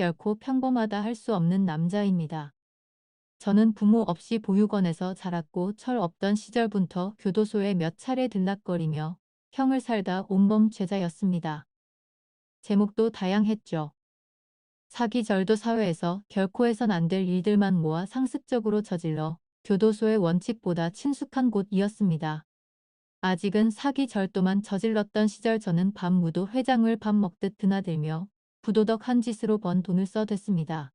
결코 평범하다 할 수 없는 남자입니다. 저는 부모 없이 보육원에서 자랐고 철 없던 시절부터 교도소에 몇 차례 들락거리며 형을 살다 온범 죄자였습니다. 제목도 다양했죠. 사기절도 사회에서 결코 해선 안 될 일들만 모아 상습적으로 저질러 교도소의 원칙보다 친숙한 곳이었습니다. 아직은 사기절도만 저질렀던 시절 저는 밤무도 회장을 밥 먹듯 드나들며 부도덕한 짓으로 번 돈을 써댔습니다.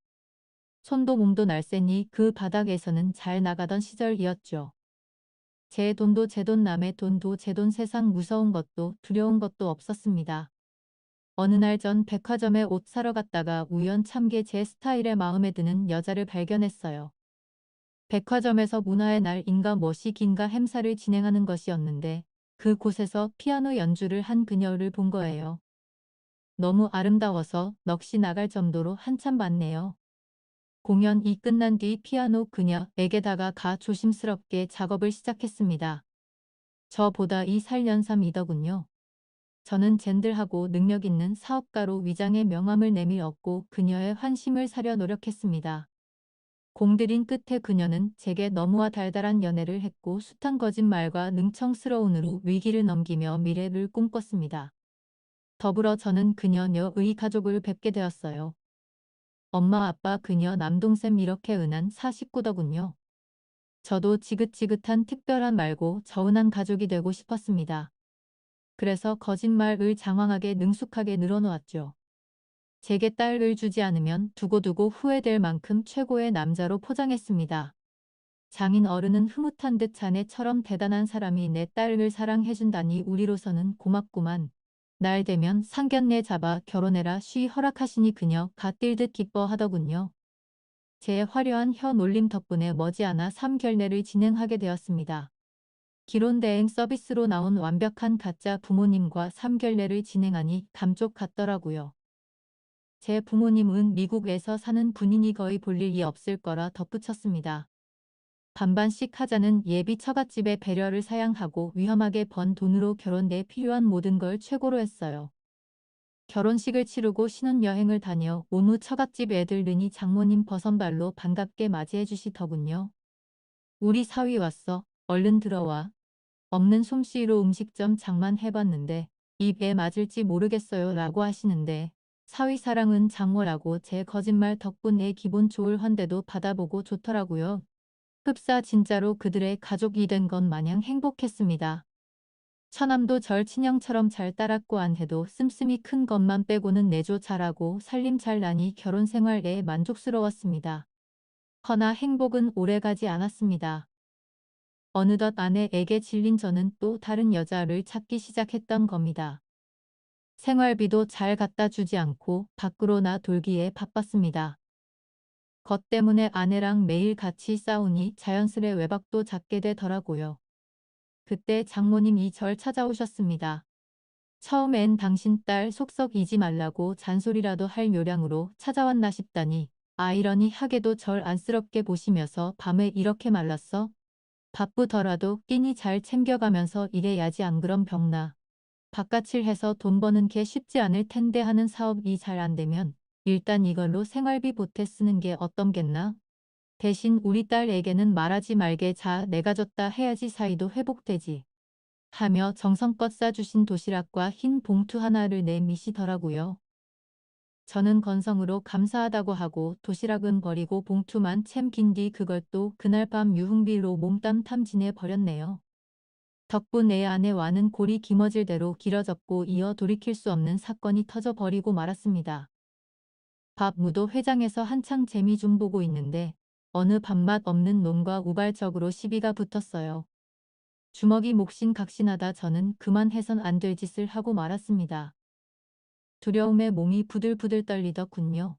손도 몸도 날쌘이 그 바닥에서는 잘 나가던 시절이었죠. 제 돈도 제 돈 남의 돈도 제 돈 세상 무서운 것도 두려운 것도 없었습니다. 어느 날 전 백화점에 옷 사러 갔다가 우연찮게 제 스타일에 마음에 드는 여자를 발견했어요. 백화점에서 문화의 날인가 뭐시긴가 행사를 진행하는 것이었는데 그곳에서 피아노 연주를 한 그녀를 본 거예요. 너무 아름다워서 넋이 나갈 정도로 한참 봤네요. 공연이 끝난 뒤 피아노 그녀에게 다가가 조심스럽게 작업을 시작했습니다. 저보다 2살 연삼이더군요. 저는 젠들하고 능력 있는 사업가로 위장의 명함을 내밀었고 그녀의 환심을 사려 노력했습니다. 공들인 끝에 그녀는 제게 너무와 달달한 연애를 했고 숱한 거짓말과 능청스러움으로 위기를 넘기며 미래를 꿈꿨습니다. 더불어 저는 그녀의 가족을 뵙게 되었어요. 엄마 아빠 그녀 남동생 이렇게 은한 4식구더군요. 저도 지긋지긋한 특별한 말고 저은한 가족이 되고 싶었습니다. 그래서 거짓말을 장황하게 능숙하게 늘어놓았죠. 제게 딸을 주지 않으면 두고두고 후회될 만큼 최고의 남자로 포장했습니다. 장인 어른은 흐뭇한 듯 자네처럼 대단한 사람이 내 딸을 사랑해준다니 우리로서는 고맙구만. 날 되면 상견례 잡아 결혼해라 쉬 허락하시니 그녀가 뛸 듯 기뻐하더군요. 제 화려한 혀 놀림 덕분에 머지않아 3결례를 진행하게 되었습니다. 기론대행 서비스로 나온 완벽한 가짜 부모님과 3결례를 진행하니 감쪽 같더라고요. 제 부모님은 미국에서 사는 분이니 거의 볼 일이 없을 거라 덧붙였습니다. 반반씩 하자는 예비 처갓집의 배려를 사양하고 위험하게 번 돈으로 결혼대에 필요한 모든 걸 최고로 했어요. 결혼식을 치르고 신혼여행을 다녀 온 후 처갓집 애들 느니 장모님 버선발로 반갑게 맞이해 주시더군요. 우리 사위 왔어. 얼른 들어와. 없는 솜씨로 음식점 장만해봤는데 입에 맞을지 모르겠어요 라고 하시는데 사위 사랑은 장모라고 제 거짓말 덕분에 기분 좋을 환대도 받아보고 좋더라고요. 흡사 진짜로 그들의 가족이 된 건 마냥 행복했습니다. 처남도 절 친형처럼 잘 따랐고 안 해도 씀씀이 큰 것만 빼고는 내조 잘하고 살림 잘 나니 결혼 생활에 만족스러웠습니다. 허나 행복은 오래가지 않았습니다. 어느덧 아내에게 질린 저는 또 다른 여자를 찾기 시작했던 겁니다. 생활비도 잘 갖다 주지 않고 밖으로 나 돌기에 바빴습니다. 것 때문에 아내랑 매일 같이 싸우니 자연스레 외박도 잡게 되더라고요. 그때 장모님이 절 찾아오셨습니다. 처음엔 당신 딸 속썩이지 말라고 잔소리라도 할 요량으로 찾아왔나 싶다니 아이러니하게도 절 안쓰럽게 보시면서 밤에 이렇게 말랐어? 바쁘더라도 끼니 잘 챙겨가면서 일해야지 안 그럼 병나. 바깥일 해서 돈 버는 게 쉽지 않을 텐데 하는 사업이 잘 안 되면 일단 이걸로 생활비 보태 쓰는 게 어떤겠나? 대신 우리 딸에게는 말하지 말게 자 내가 줬다 해야지 사이도 회복되지. 하며 정성껏 싸주신 도시락과 흰 봉투 하나를 내미시더라고요. 저는 건성으로 감사하다고 하고 도시락은 버리고 봉투만 챙긴 뒤 그걸 또 그날 밤 유흥비로 몽땅 탐진해 버렸네요. 덕분에 아내와는 골이 김어질 대로 길어졌고 이어 돌이킬 수 없는 사건이 터져 버리고 말았습니다. 밥무도 회장에서 한창 재미 좀 보고 있는데 어느 밥맛 없는 놈과 우발적으로 시비가 붙었어요. 주먹이 몫인 각신하다 저는 그만해선 안 될 짓을 하고 말았습니다. 두려움에 몸이 부들부들 떨리더군요.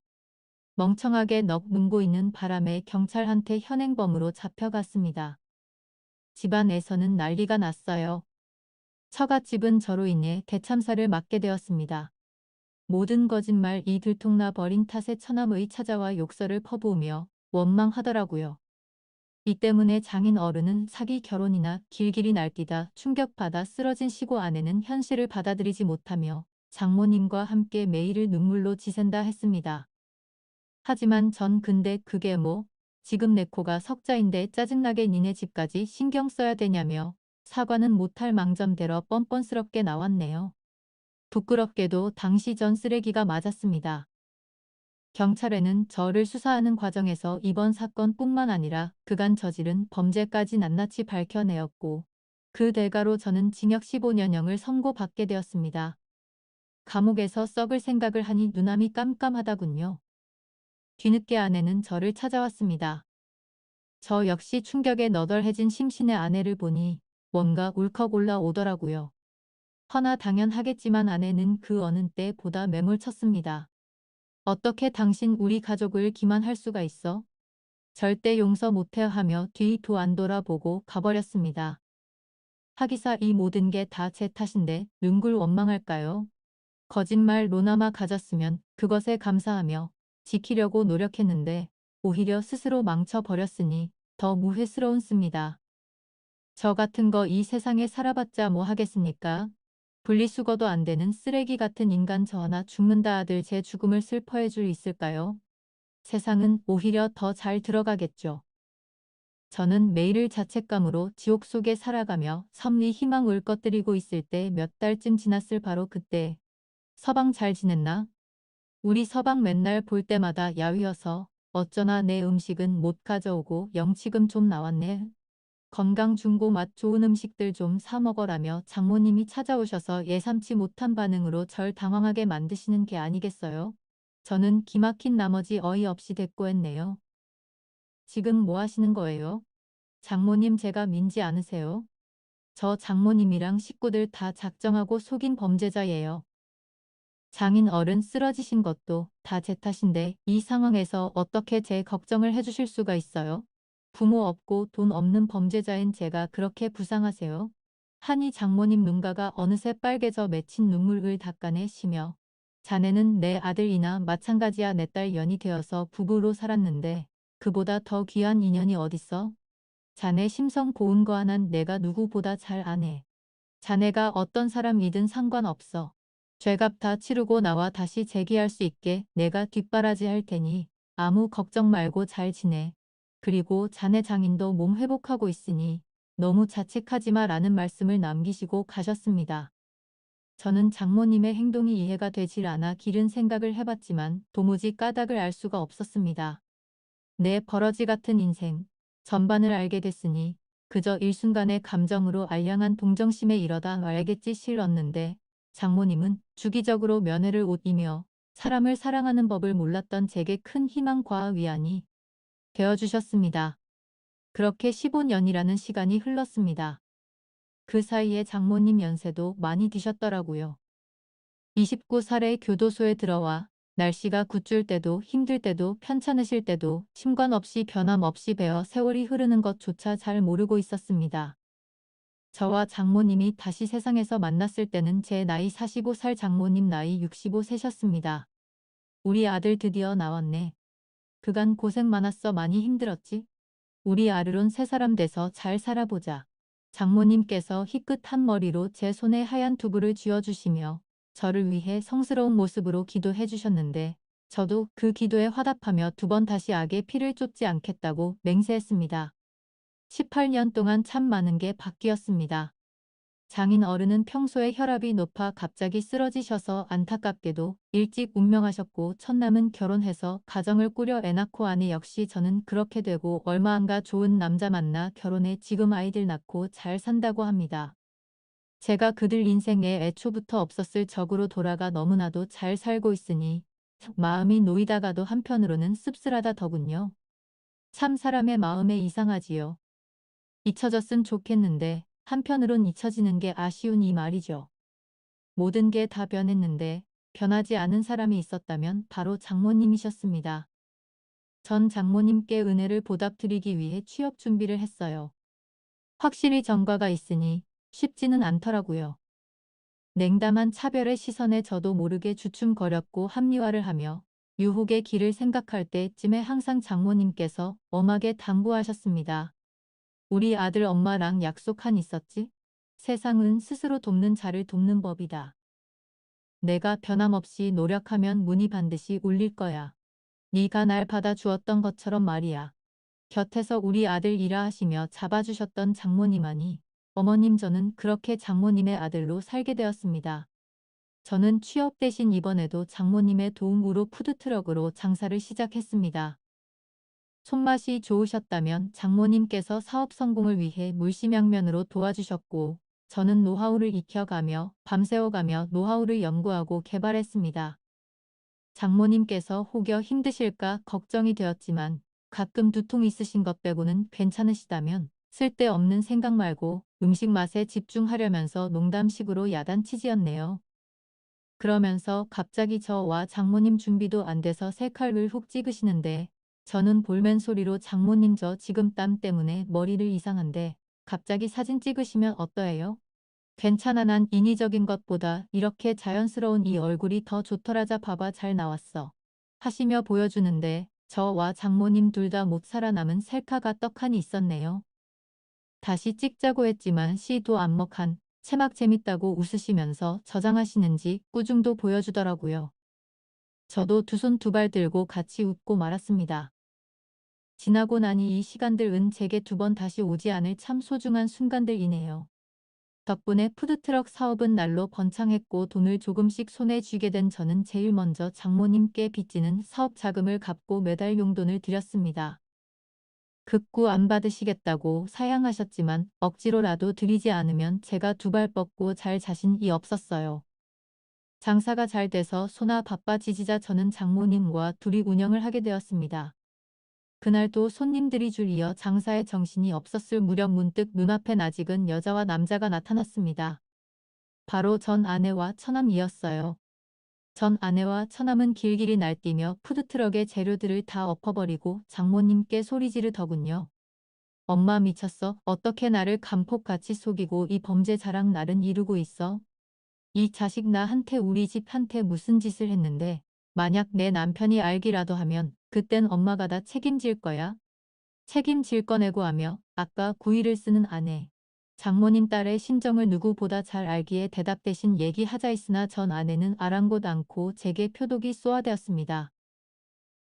멍청하게 넋 눈고 있는 바람에 경찰한테 현행범으로 잡혀갔습니다. 집안에서는 난리가 났어요. 처갓집은 저로 인해 대참사를 맞게 되었습니다. 모든 거짓말이 들통나 버린 탓에 처남의 찾아와 욕설을 퍼부으며 원망하더라고요. 이 때문에 장인 어른은 사기 결혼이나 길길이 날뛰다 충격받아 쓰러진 시고 아내는 현실을 받아들이지 못하며 장모님과 함께 매일을 눈물로 지샌다 했습니다. 하지만 전 근데 그게 뭐 지금 내 코가 석자인데 짜증나게 니네 집까지 신경 써야 되냐며 사과는 못할 망정대로 뻔뻔스럽게 나왔네요. 부끄럽게도 당시 전 쓰레기가 맞았습니다. 경찰에는 저를 수사하는 과정에서 이번 사건뿐만 아니라 그간 저지른 범죄까지 낱낱이 밝혀내었고 그 대가로 저는 징역 15년형을 선고받게 되었습니다. 감옥에서 썩을 생각을 하니 눈앞이 깜깜하다군요. 뒤늦게 아내는 저를 찾아왔습니다. 저 역시 충격에 너덜해진 심신의 아내를 보니 뭔가 울컥 올라오더라고요. 허나 당연하겠지만 아내는 그 어느 때보다 매몰쳤습니다. 어떻게 당신 우리 가족을 기만할 수가 있어? 절대 용서 못해 하며 뒤도 안 돌아보고 가버렸습니다. 하기사 이 모든 게 다 제 탓인데 누굴 원망할까요? 거짓말 로나마 가졌으면 그것에 감사하며 지키려고 노력했는데 오히려 스스로 망쳐버렸으니 더 무회스러운습니다. 저 같은 거 이 세상에 살아봤자 뭐 하겠습니까? 분리수거도 안 되는 쓰레기 같은 인간 저 하나 죽는다 하들 제 죽음을 슬퍼해 줄 있을까요? 세상은 오히려 더 잘 들어가겠죠. 저는 매일을 자책감으로 지옥 속에 살아가며 섭리 희망을 꺼뜨리고 있을 때 몇 달쯤 지났을 바로 그때 서방 잘 지냈나? 우리 서방 맨날 볼 때마다 야위어서 어쩌나 내 음식은 못 가져오고 영치금 좀 나왔네. 건강 중고 맛 좋은 음식들 좀 사 먹어라며 장모님이 찾아오셔서 예상치 못한 반응으로 절 당황하게 만드시는 게 아니겠어요? 저는 기막힌 나머지 어이없이 대꾸했네요. 지금 뭐 하시는 거예요? 장모님 제가 민지 않으세요? 저 장모님이랑 식구들 다 작정하고 속인 범죄자예요. 장인 어른 쓰러지신 것도 다 제 탓인데 이 상황에서 어떻게 제 걱정을 해주실 수가 있어요? 부모 없고 돈 없는 범죄자인 제가 그렇게 불쌍하세요? 하니 장모님 눈가가 어느새 빨개져 맺힌 눈물을 닦아내시며 자네는 내 아들이나 마찬가지야 내 딸 연이 되어서 부부로 살았는데 그보다 더 귀한 인연이 어딨어? 자네 심성 고운 거 하난 내가 누구보다 잘 아네. 자네가 어떤 사람이든 상관없어. 죄값 다 치르고 나와 다시 재기할 수 있게 내가 뒷바라지 할 테니 아무 걱정 말고 잘 지내. 그리고 자네 장인도 몸 회복하고 있으니 너무 자책하지 마라는 말씀을 남기시고 가셨습니다. 저는 장모님의 행동이 이해가 되질 않아 기른 생각을 해봤지만 도무지 까닭을 알 수가 없었습니다. 내 버러지 같은 인생 전반을 알게 됐으니 그저 일순간의 감정으로 알량한 동정심에 이러다 말겠지 싫었는데 장모님은 주기적으로 면회를 오이며 사람을 사랑하는 법을 몰랐던 제게 큰 희망과 위안이 되어주셨습니다. 그렇게 15년이라는 시간이 흘렀습니다. 그 사이에 장모님 연세도 많이 드셨더라고요. 29살에 교도소에 들어와 날씨가 굿줄 때도 힘들 때도 편찮으실 때도 심관 없이 변함없이 배어 세월이 흐르는 것조차 잘 모르고 있었습니다. 저와 장모님이 다시 세상에서 만났을 때는 제 나이 45살 장모님 나이 65세셨습니다. 우리 아들 드디어 나왔네. 그간 고생 많았어 많이 힘들었지? 우리 아르론 새 사람 돼서 잘 살아보자. 장모님께서 희끗한 머리로 제 손에 하얀 두부를 쥐어주시며 저를 위해 성스러운 모습으로 기도해 주셨는데 저도 그 기도에 화답하며 두 번 다시 악의 피를 쫓지 않겠다고 맹세했습니다. 18년 동안 참 많은 게 바뀌었습니다. 장인 어른은 평소에 혈압이 높아 갑자기 쓰러지셔서 안타깝게도 일찍 운명하셨고 첫남은 결혼해서 가정을 꾸려 애 낳고 아내 역시 저는 그렇게 되고 얼마 안 가 좋은 남자 만나 결혼해 지금 아이들 낳고 잘 산다고 합니다. 제가 그들 인생에 애초부터 없었을 적으로 돌아가 너무나도 잘 살고 있으니 마음이 놓이다가도 한편으로는 씁쓸하다더군요. 참 사람의 마음에 이상하지요. 잊혀졌으면 좋겠는데 한편으론 잊혀지는 게 아쉬운 이 말이죠. 모든 게 다 변했는데 변하지 않은 사람이 있었다면 바로 장모님이셨습니다. 전 장모님께 은혜를 보답드리기 위해 취업 준비를 했어요. 확실히 전과가 있으니 쉽지는 않더라고요. 냉담한 차별의 시선에 저도 모르게 주춤거렸고 합리화를 하며 유혹의 길을 생각할 때쯤에 항상 장모님께서 엄하게 당부하셨습니다. 우리 아들 엄마랑 약속 한 있었지? 세상은 스스로 돕는 자를 돕는 법이다. 내가 변함없이 노력하면 문이 반드시 울릴 거야. 네가 날 받아주었던 것처럼 말이야. 곁에서 우리 아들 일하 하시며 잡아주셨던 장모님하니 어머님 저는 그렇게 장모님의 아들로 살게 되었습니다. 저는 취업 대신 이번에도 장모님의 도움으로 푸드트럭으로 장사를 시작했습니다. 손맛이 좋으셨다면 장모님께서 사업 성공을 위해 물심양면으로 도와주셨고 저는 노하우를 익혀가며 밤새워가며 노하우를 연구하고 개발했습니다. 장모님께서 혹여 힘드실까 걱정이 되었지만 가끔 두통 있으신 것 빼고는 괜찮으시다면 쓸데없는 생각 말고 음식 맛에 집중하려면서 농담식으로 야단치지였네요. 그러면서 갑자기 저와 장모님 준비도 안 돼서 새 칼을 훅 찍으시는데 저는 볼멘 소리로 장모님 저 지금 땀 때문에 머리를 이상한데 갑자기 사진 찍으시면 어떠해요? 괜찮아 난 인위적인 것보다 이렇게 자연스러운 이 얼굴이 더 좋더라자 봐봐 잘 나왔어. 하시며 보여주는데 저와 장모님 둘 다 못 살아남은 셀카가 떡하니 있었네요. 다시 찍자고 했지만 시도 안먹한 채막 재밌다고 웃으시면서 저장하시는지 꾸중도 보여주더라고요. 저도 두 손 두 발 들고 같이 웃고 말았습니다. 지나고 나니 이 시간들은 제게 두 번 다시 오지 않을 참 소중한 순간들이네요. 덕분에 푸드트럭 사업은 날로 번창했고 돈을 조금씩 손에 쥐게 된 저는 제일 먼저 장모님께 빚지는 사업 자금을 갚고 매달 용돈을 드렸습니다. 극구 안 받으시겠다고 사양하셨지만 억지로라도 드리지 않으면 제가 두 발 뻗고 잘 자신이 없었어요. 장사가 잘 돼서 소나 바빠지지자 저는 장모님과 둘이 운영을 하게 되었습니다. 그날도 손님들이 줄이어 장사에 정신이 없었을 무렵 문득 눈앞엔 아직은 여자와 남자가 나타났습니다. 바로 전 아내와 처남이었어요. 전 아내와 처남은 길길이 날뛰며 푸드트럭의 재료들을 다 엎어버리고 장모님께 소리 지르더군요. 엄마 미쳤어? 어떻게 나를 간폭같이 속이고 이 범죄 자랑 날은 이루고 있어? 이 자식 나한테 우리 집한테 무슨 짓을 했는데 만약 내 남편이 알기라도 하면 그땐 엄마가 다 책임질 거야. 책임질 거내고 하며 아까 구의를 쓰는 아내. 장모님 딸의 심정을 누구보다 잘 알기에 대답 대신 얘기하자 했으나 전 아내는 아랑곳 않고 제게 표독이 쏘아대었습니다.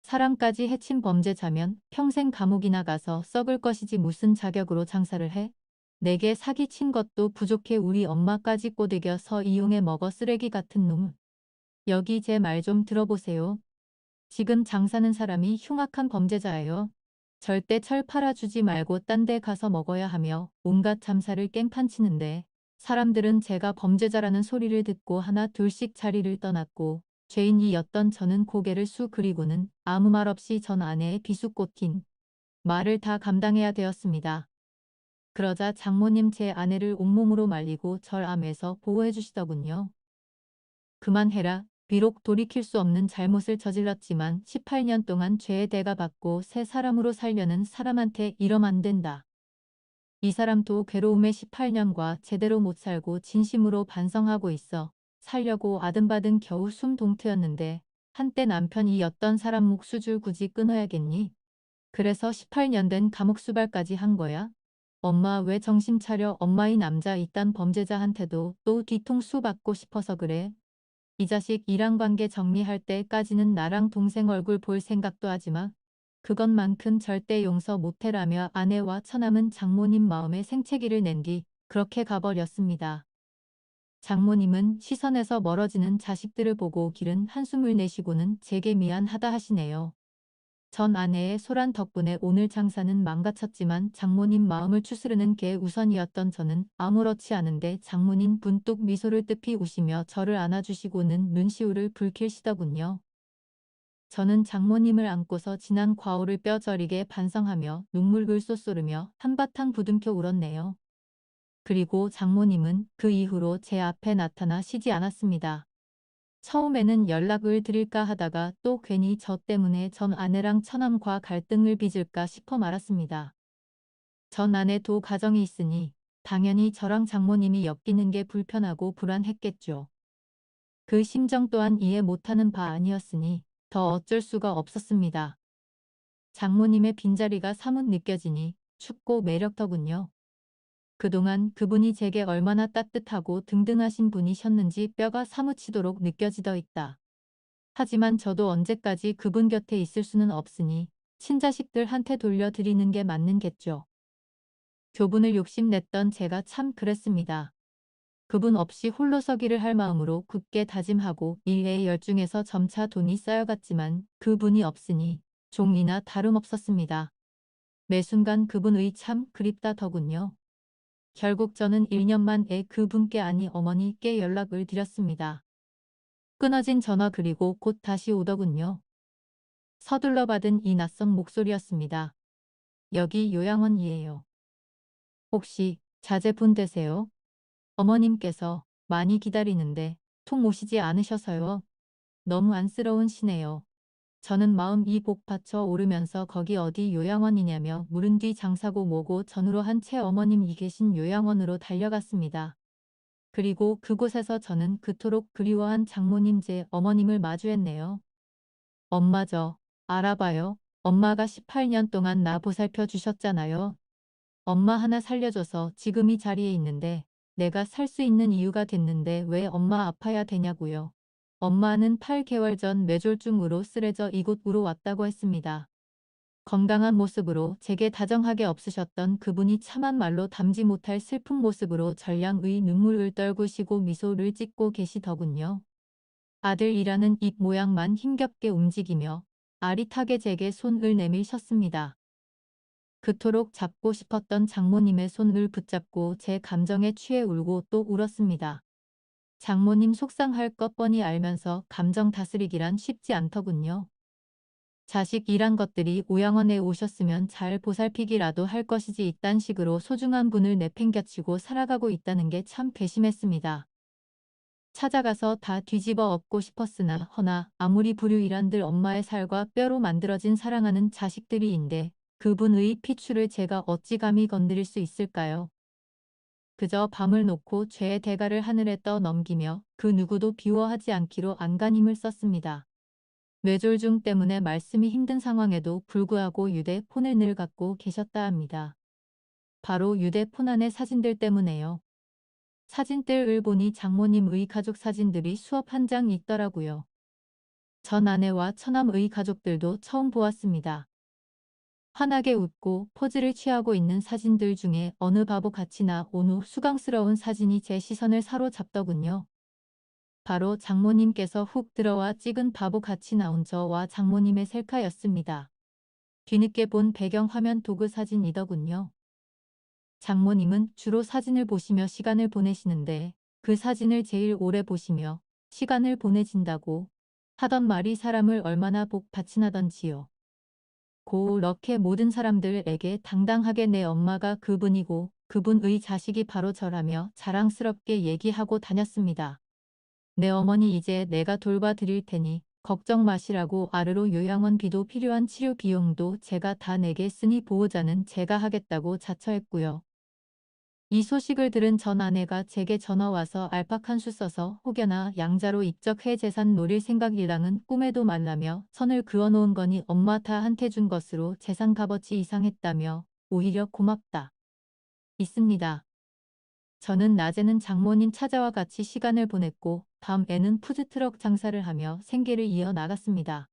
사람까지 해친 범죄자면 평생 감옥이나 가서 썩을 것이지 무슨 자격으로 장사를 해? 내게 사기친 것도 부족해 우리 엄마까지 꼬드겨서 이용해 먹어 쓰레기 같은 놈. 여기 제 말 좀 들어보세요. 지금 장사는 사람이 흉악한 범죄자예요. 절대 철 팔아주지 말고 딴 데 가서 먹어야 하며 온갖 잠사를 깽판치는데 사람들은 제가 범죄자라는 소리를 듣고 하나 둘씩 자리를 떠났고 죄인이었던 저는 고개를 쑥 그리고는 아무 말 없이 전 아내의 비수꽃인 말을 다 감당해야 되었습니다. 그러자 장모님 제 아내를 온몸으로 말리고 절 암에서 보호해 주시더군요. 그만해라. 비록 돌이킬 수 없는 잘못을 저질렀지만 18년 동안 죄의 대가 받고 새 사람으로 살려는 사람한테 이러면 안 된다. 이 사람도 괴로움의 18년과 제대로 못 살고 진심으로 반성하고 있어. 살려고 아등바등 겨우 숨동트였는데 한때 남편이었던 사람 목수줄 굳이 끊어야겠니? 그래서 18년 된 감옥 수발까지 한 거야? 엄마 왜 정신 차려 엄마 이 남자 이딴 범죄자한테도 또 뒤통수 받고 싶어서 그래? 이 자식 이랑관계 정리할 때까지는 나랑 동생 얼굴 볼 생각도 하지마. 그것만큼 절대 용서 못해라며 아내와 처남은 장모님 마음에 생채기를 낸 뒤 그렇게 가버렸습니다. 장모님은 시선에서 멀어지는 자식들을 보고 길은 한숨을 내쉬고는 제게 미안하다 하시네요. 전 아내의 소란 덕분에 오늘 장사는 망가졌지만 장모님 마음을 추스르는 게 우선이었던 저는 아무렇지 않은데 장모님 분뚝 미소를 뜨피 우시며 저를 안아주시고는 눈시울을 붉히시더군요. 저는 장모님을 안고서 지난 과오를 뼈저리게 반성하며 눈물을 쏟소르며 한바탕 부둥켜 울었네요. 그리고 장모님은 그 이후로 제 앞에 나타나 쉬지 않았습니다. 처음에는 연락을 드릴까 하다가 또 괜히 저 때문에 전 아내랑 처남과 갈등을 빚을까 싶어 말았습니다. 전 아내도 가정이 있으니 당연히 저랑 장모님이 엮이는 게 불편하고 불안했겠죠. 그 심정 또한 이해 못하는 바 아니었으니 더 어쩔 수가 없었습니다. 장모님의 빈자리가 사뭇 느껴지니 춥고 매력더군요. 그동안 그분이 제게 얼마나 따뜻하고 등등하신 분이셨는지 뼈가 사무치도록 느껴지더 있다. 하지만 저도 언제까지 그분 곁에 있을 수는 없으니 친자식들한테 돌려드리는 게 맞는 겠죠. 교분을 욕심냈던 제가 참 그랬습니다. 그분 없이 홀로 서기를 할 마음으로 굳게 다짐하고 일에 열중해서 점차 돈이 쌓여갔지만 그분이 없으니 종이나 다름없었습니다. 매 순간 그분의 참 그립다더군요. 결국 저는 1년 만에 그분께 아니 어머니께 연락을 드렸습니다. 끊어진 전화 그리고 곧 다시 오더군요. 서둘러 받은 이 낯선 목소리였습니다. 여기 요양원이에요. 혹시 자제분 되세요? 어머님께서 많이 기다리는데 통 오시지 않으셔서요. 너무 안쓰러우시네요. 저는 마음이 복받쳐 오르면서 거기 어디 요양원이냐며 물은 뒤 장사고 뭐고 전후로 한 채 어머님이 계신 요양원으로 달려갔습니다. 그리고 그곳에서 저는 그토록 그리워한 장모님 제 어머님을 마주했네요. 엄마죠. 알아봐요. 엄마가 18년 동안 나 보살펴 주셨잖아요. 엄마 하나 살려줘서 지금 이 자리에 있는데 내가 살 수 있는 이유가 됐는데 왜 엄마 아파야 되냐고요. 엄마는 8개월 전 뇌졸중으로 쓰러져 이곳으로 왔다고 했습니다. 건강한 모습으로 제게 다정하게 없으셨던 그분이 참한 말로 담지 못할 슬픈 모습으로 전량의 눈물을 떨구시고 미소를 짓고 계시더군요. 아들이라는 입 모양만 힘겹게 움직이며 아릿하게 제게 손을 내미셨습니다. 그토록 잡고 싶었던 장모님의 손을 붙잡고 제 감정에 취해 울고 또 울었습니다. 장모님 속상할 것 뻔히 알면서 감정 다스리기란 쉽지 않더군요. 자식이란 것들이 요양원에 오셨으면 잘 보살피기라도 할 것이지 이딴 식으로 소중한 분을 내팽개치고 살아가고 있다는 게 참 괘씸했습니다. 찾아가서 다 뒤집어 엎고 싶었으나 허나 아무리 불효이란들 엄마의 살과 뼈로 만들어진 사랑하는 자식들이인데 그분의 피추를 제가 어찌 감히 건드릴 수 있을까요? 그저 밤을 놓고 죄의 대가를 하늘에 떠넘기며 그 누구도 비워하지 않기로 안간힘을 썼습니다. 뇌졸중 때문에 말씀이 힘든 상황에도 불구하고 휴대폰을 늘 갖고 계셨다 합니다. 바로 휴대폰 안의 사진들 때문에요. 사진들을 보니 장모님의 가족 사진들이 수업 한 장 있더라고요. 전 아내와 처남의 가족들도 처음 보았습니다. 환하게 웃고 포즈를 취하고 있는 사진들 중에 어느 바보 같이나 온후 수강스러운 사진이 제 시선을 사로잡더군요. 바로 장모님께서 훅 들어와 찍은 바보 같이 나온 저와 장모님의 셀카였습니다. 뒤늦게 본 배경화면 도구 사진이더군요. 장모님은 주로 사진을 보시며 시간을 보내시는데 그 사진을 제일 오래 보시며 시간을 보내진다고 하던 말이 사람을 얼마나 복 받치나던지요. 그렇게 모든 사람들에게 당당하게 내 엄마가 그분이고 그분의 자식이 바로 저라며 자랑스럽게 얘기하고 다녔습니다. 내 어머니 이제 내가 돌봐드릴 테니 걱정 마시라고 아르로 요양원비도 필요한 치료 비용도 제가 다 내겠으니 보호자는 제가 하겠다고 자처했고요. 이 소식을 들은 전 아내가 제게 전화와서 알팍 한 수 써서 혹여나 양자로 입적해 재산 노릴 생각이랑은 꿈에도 말라며 선을 그어놓은 거니 엄마 다 한테 준 것으로 재산 값어치 이상했다며 오히려 고맙다. 있습니다. 저는 낮에는 장모님 찾아와 같이 시간을 보냈고 밤에는 푸드트럭 장사를 하며 생계를 이어나갔습니다.